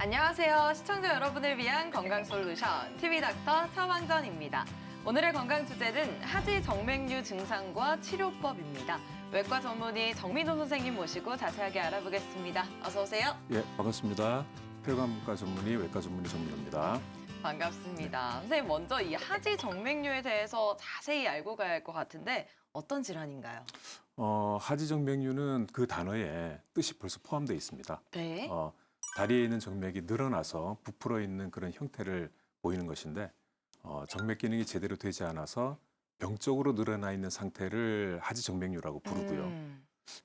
안녕하세요. 시청자 여러분을 위한 건강솔루션 TV닥터 차왕전입니다. 오늘의 건강 주제는 하지 정맥류 증상과 치료법입니다. 외과 전문의 정민호 선생님 모시고 자세하게 알아보겠습니다. 어서 오세요. 예, 반갑습니다. 폐관과 전문의 외과 전문의 정민호입니다. 반갑습니다. 선생님, 먼저 이 하지 정맥류에 대해서 자세히 알고 가야 할 것 같은데 어떤 질환인가요? 하지 정맥류는 그 단어에 뜻이 벌써 포함되어 있습니다. 네. 다리에 있는 정맥이 늘어나서 부풀어 있는 그런 형태를 보이는 것인데 정맥 기능이 제대로 되지 않아서 병적으로 늘어나 있는 상태를 하지 정맥류라고 부르고요.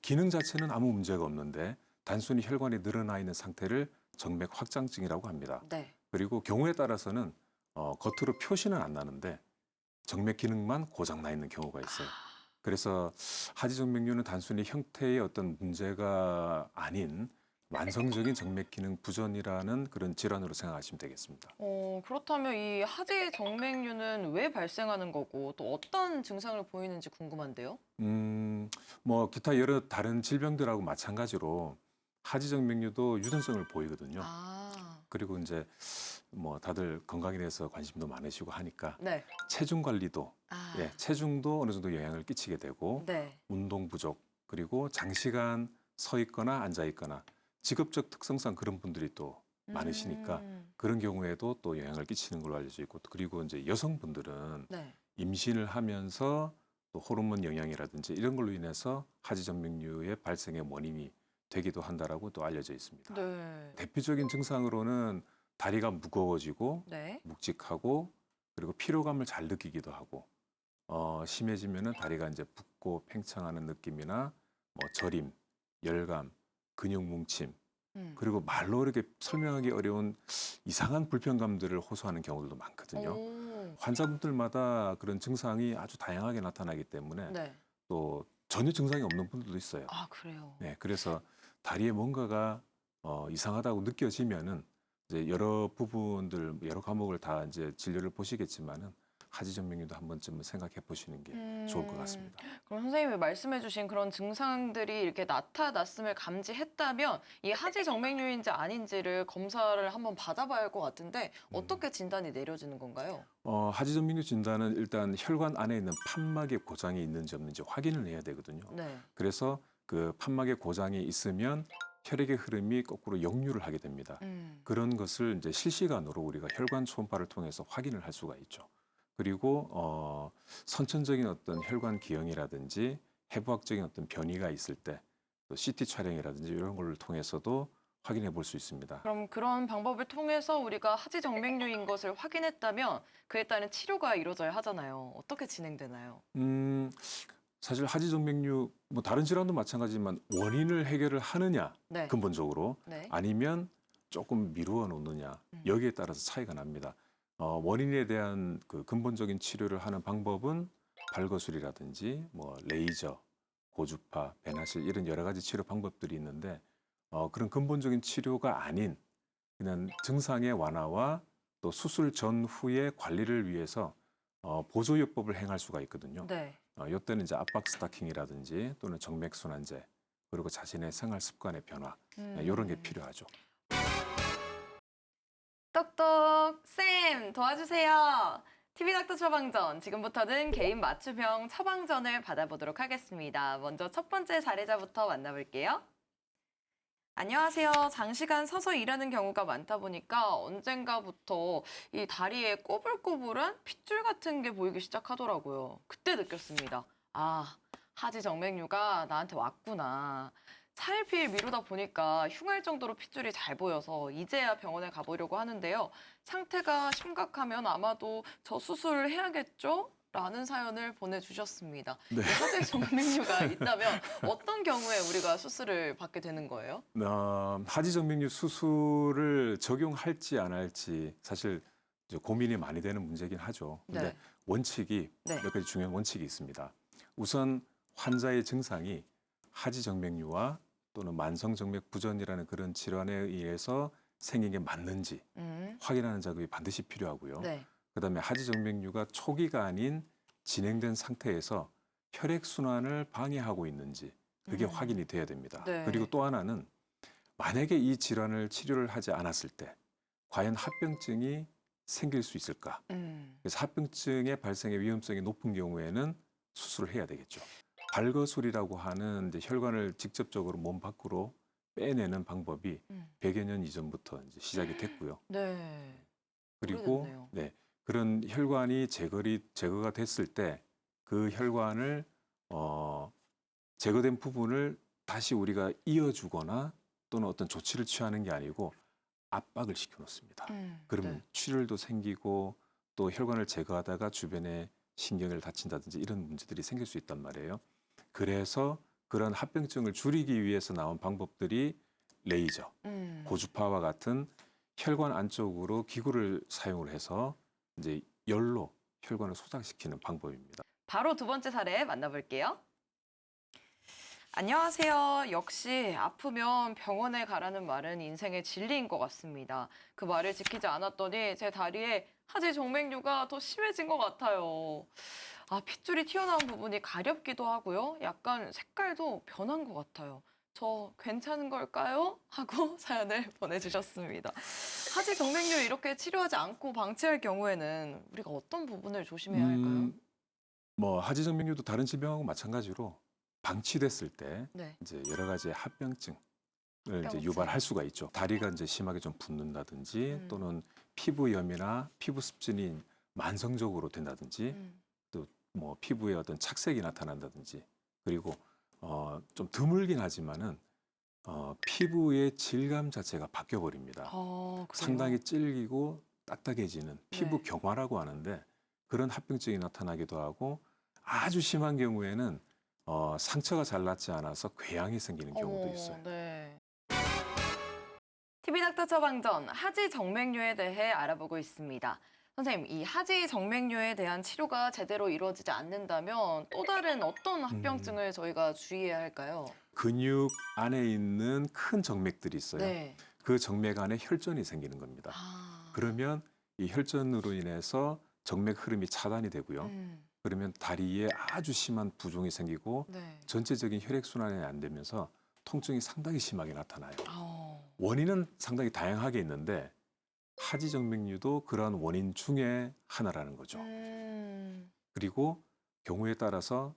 기능 자체는 아무 문제가 없는데 단순히 혈관이 늘어나 있는 상태를 정맥 확장증이라고 합니다. 네. 그리고 경우에 따라서는 겉으로 표시는 안 나는데 정맥 기능만 고장 나 있는 경우가 있어요. 그래서 하지 정맥류는 단순히 형태의 어떤 문제가 아닌 만성적인 정맥 기능 부전이라는 그런 질환으로 생각하시면 되겠습니다. 그렇다면 이 하지 정맥류는 왜 발생하는 거고 또 어떤 증상을 보이는지 궁금한데요. 뭐 기타 여러 다른 질병들하고 마찬가지로 하지 정맥류도 유전성을 보이거든요. 그리고 이제 뭐 다들 건강에 대해서 관심도 많으시고 하니까 네. 체중 관리도 체중도 어느 정도 영향을 끼치게 되고 네. 운동 부족 그리고 장시간 서 있거나 앉아 있거나 직업적 특성상 그런 분들이 또 많으시니까 그런 경우에도 또 영향을 끼치는 걸로 알려져 있고 그리고 이제 여성분들은 네. 임신을 하면서 또 호르몬 영향이라든지 이런 걸로 인해서 하지 정맥류의 발생의 원인이 되기도 한다라고 또 알려져 있습니다. 네. 대표적인 증상으로는 다리가 무거워지고 네. 묵직하고 그리고 피로감을 잘 느끼기도 하고 심해지면은 다리가 이제 붓고 팽창하는 느낌이나 뭐 저림, 열감, 근육 뭉침 그리고 말로 이렇게 설명하기 어려운 이상한 불편감들을 호소하는 경우들도 많거든요. 환자분들마다 그런 증상이 아주 다양하게 나타나기 때문에 네. 또 전혀 증상이 없는 분들도 있어요. 아, 그래요. 네, 그래서 다리에 뭔가가 이상하다고 느껴지면은 이제 여러 부분들, 여러 과목을 다 이제 진료를 보시겠지만은 하지 정맥류도 한 번쯤은 생각해 보시는 게 좋을 것 같습니다. 그럼 선생님이 말씀해주신 그런 증상들이 이렇게 나타났음을 감지했다면 이 하지 정맥류인지 아닌지를 검사를 한번 받아봐야 할 것 같은데 어떻게 진단이 내려지는 건가요? 하지 정맥류 진단은 일단 혈관 안에 있는 판막에 고장이 있는지 없는지 확인을 해야 되거든요. 네. 그래서 그 판막에 고장이 있으면 혈액의 흐름이 거꾸로 역류를 하게 됩니다. 그런 것을 이제 실시간으로 우리가 혈관 초음파를 통해서 확인을 할 수가 있죠. 그리고 선천적인 어떤 혈관 기형이라든지 해부학적인 어떤 변이가 있을 때 또 CT 촬영이라든지 이런 걸 통해서도 확인해 볼 수 있습니다. 그럼 그런 방법을 통해서 우리가 하지 정맥류인 것을 확인했다면 그에 따른 치료가 이루어져야 하잖아요. 어떻게 진행되나요? 사실 하지 정맥류 뭐 다른 질환도 마찬가지지만 원인을 해결을 하느냐 네. 근본적으로 네. 아니면 조금 미루어 놓느냐 여기에 따라서 차이가 납니다. 원인에 대한 그 근본적인 치료를 하는 방법은 발거술이라든지 뭐 레이저, 고주파, 배나실 이런 여러 가지 치료 방법들이 있는데 그런 근본적인 치료가 아닌 그냥 증상의 완화와 또 수술 전후의 관리를 위해서 보조요법을 행할 수가 있거든요. 네. 이때는 이제 압박 스타킹이라든지 또는 정맥순환제 그리고 자신의 생활 습관의 변화 이런 게 필요하죠. 똑똑 쌤 도와주세요. TV닥터 처방전 지금부터는 개인 맞춤형 처방전을 받아보도록 하겠습니다. 먼저 첫 번째 사례자부터 만나볼게요. 안녕하세요. 장시간 서서 일하는 경우가 많다 보니까 언젠가부터 이 다리에 꼬불꼬불한 핏줄 같은 게 보이기 시작하더라고요. 그때 느꼈습니다. 아, 하지 정맥류가 나한테 왔구나. 4일피일 미루다 보니까 흉할 정도로 핏줄이 잘 보여서 이제야 병원에 가보려고 하는데요. 상태가 심각하면 아마도 저 수술을 해야겠죠? 라는 사연을 보내주셨습니다. 네. 이 하지 정맥류가 있다면 어떤 경우에 우리가 수술을 받게 되는 거예요? 하지 정맥류 수술을 적용할지 안 할지 사실 이제 고민이 많이 되는 문제긴 하죠. 근데 네. 원칙이 네. 몇 가지 중요한 원칙이 있습니다. 우선 환자의 증상이 하지 정맥류와 또는 만성 정맥 부전이라는 그런 질환에 의해서 생긴 게 맞는지 확인하는 작업이 반드시 필요하고요. 네. 그다음에 하지 정맥류가 초기가 아닌 진행된 상태에서 혈액 순환을 방해하고 있는지 그게 확인이 돼야 됩니다. 네. 그리고 또 하나는 만약에 이 질환을 치료를 하지 않았을 때 과연 합병증이 생길 수 있을까? 그래서 합병증의 발생의 위험성이 높은 경우에는 수술을 해야 되겠죠. 발거술이라고 하는 이제 혈관을 직접적으로 몸 밖으로 빼내는 방법이 100여 년 이전부터 이제 시작이 됐고요. 네. 그리고 오래됐네요. 네, 그런 혈관이 제거가 됐을 때 그 혈관을 제거된 부분을 다시 우리가 이어주거나 또는 어떤 조치를 취하는 게 아니고 압박을 시켜 놓습니다. 그러면 네. 출혈도 생기고 또 혈관을 제거하다가 주변에 신경을 다친다든지 이런 문제들이 생길 수 있단 말이에요. 그래서 그런 합병증을 줄이기 위해서 나온 방법들이 레이저, 고주파와 같은 혈관 안쪽으로 기구를 사용을 해서 이제 열로 혈관을 소장시키는 방법입니다. 바로 두 번째 사례 만나볼게요. 안녕하세요. 역시 아프면 병원에 가라는 말은 인생의 진리인 것 같습니다. 그 말을 지키지 않았더니 제 다리에 하지 정맥류가 더 심해진 것 같아요. 핏줄이 튀어나온 부분이 가렵기도 하고요. 약간 색깔도 변한 것 같아요. 저 괜찮은 걸까요? 하고 사연을 보내주셨습니다. 하지 정맥류 이렇게 치료하지 않고 방치할 경우에는 우리가 어떤 부분을 조심해야 할까요? 뭐 하지정맥류도 다른 질병하고 마찬가지로 방치됐을 때 네. 이제 여러 가지 합병증을 이제 합병증. 유발할 수가 있죠. 다리가 이제 심하게 좀 붓는다든지 또는 피부염이나 피부 습진이 만성적으로 된다든지 또 뭐 피부에 어떤 착색이 나타난다든지 그리고 좀 드물긴 하지만은 피부의 질감 자체가 바뀌어 버립니다. 그래요? 상당히 질기고 딱딱해지는 피부 네. 경화라고 하는데 그런 합병증이 나타나기도 하고 아주 심한 경우에는 상처가 잘 낫지 않아서 궤양이 생기는 경우도 있어요. 네. TV닥터 처방전 하지 정맥류에 대해 알아보고 있습니다. 선생님, 이 하지 정맥류에 대한 치료가 제대로 이루어지지 않는다면 또 다른 어떤 합병증을 저희가 주의해야 할까요? 근육 안에 있는 큰 정맥들이 있어요. 네. 그 정맥 안에 혈전이 생기는 겁니다. 그러면 이 혈전으로 인해서 정맥 흐름이 차단이 되고요. 그러면 다리에 아주 심한 부종이 생기고 네. 전체적인 혈액순환이 안 되면서 통증이 상당히 심하게 나타나요. 아, 원인은 상당히 다양하게 있는데 하지정맥류도 그러한 원인 중에 하나라는 거죠. 그리고 경우에 따라서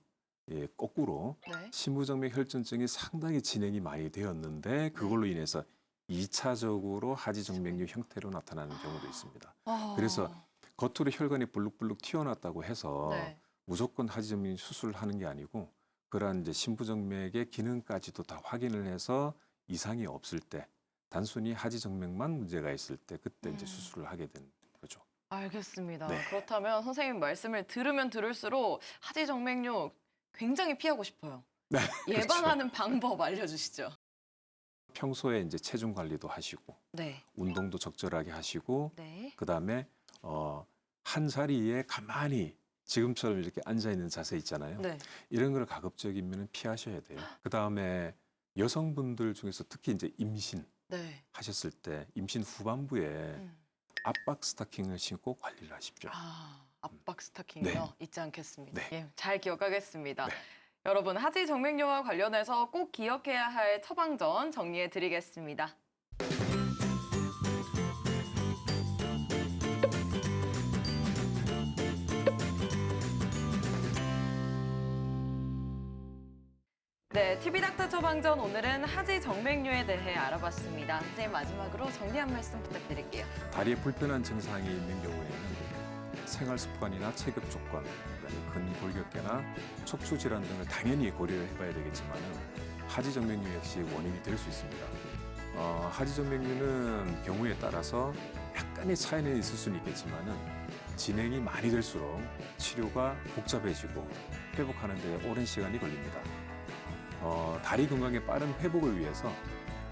거꾸로 네. 심부정맥 혈전증이 상당히 진행이 많이 되었는데 그걸로 인해서 2차적으로 하지정맥류 형태로 나타나는 경우도 있습니다. 그래서 겉으로 혈관이 불룩불룩 튀어나왔다고 해서 네. 무조건 하지정맥류 수술을 하는 게 아니고 그러한 이제 심부정맥의 기능까지도 다 확인을 해서 이상이 없을 때 단순히 하지정맥만 문제가 있을 때 그때 이제 수술을 하게 되는 거죠. 알겠습니다. 네. 그렇다면 선생님 말씀을 들으면 들을수록 하지 정맥류 굉장히 피하고 싶어요. 네, 예방하는 방법 알려주시죠. 평소에 이제 체중 관리도 하시고 네. 운동도 적절하게 하시고 네. 그다음에 한 자리에 가만히 지금처럼 이렇게 앉아 있는 자세 있잖아요. 네. 이런 걸 가급적이면 피하셔야 돼요. 그다음에 여성분들 중에서 특히 이제 임신 네. 하셨을 때 임신 후반부에 압박 스타킹을 신고 관리를 하십시오. 압박 스타킹이요? 네. 잊지 않겠습니다. 네. 예, 잘 기억하겠습니다. 네. 여러분, 하지 정맥류와 관련해서 꼭 기억해야 할 처방전 정리해 드리겠습니다. 네, TV닥터 처방전 오늘은 하지 정맥류에 대해 알아봤습니다. 선생님 마지막으로 정리 한 말씀 부탁드릴게요. 다리에 불편한 증상이 있는 경우에는 생활 습관이나 체격 조건, 그다음에 근골격계나 척추 질환 등을 당연히 고려를 해봐야 되겠지만 하지정맥류 역시 원인이 될 수 있습니다. 하지정맥류는 경우에 따라서 약간의 차이는 있을 수는 있겠지만 진행이 많이 될수록 치료가 복잡해지고 회복하는 데 오랜 시간이 걸립니다. 다리 건강의 빠른 회복을 위해서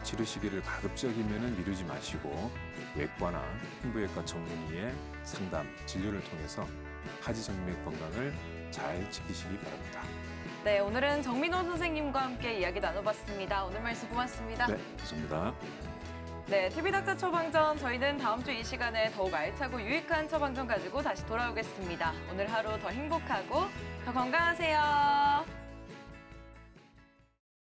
치료 시기를 가급적이면 미루지 마시고 외과나 흉부외과 전문의의 상담, 진료를 통해서 하지정맥 건강을 잘 지키시기 바랍니다. 네, 오늘은 정민호 선생님과 함께 이야기 나눠봤습니다. 오늘 말씀 고맙습니다. 네, 감사합니다. 네, TV닥터 처방전 저희는 다음 주 이 시간에 더욱 알차고 유익한 처방전 가지고 다시 돌아오겠습니다. 오늘 하루 더 행복하고 더 건강하세요.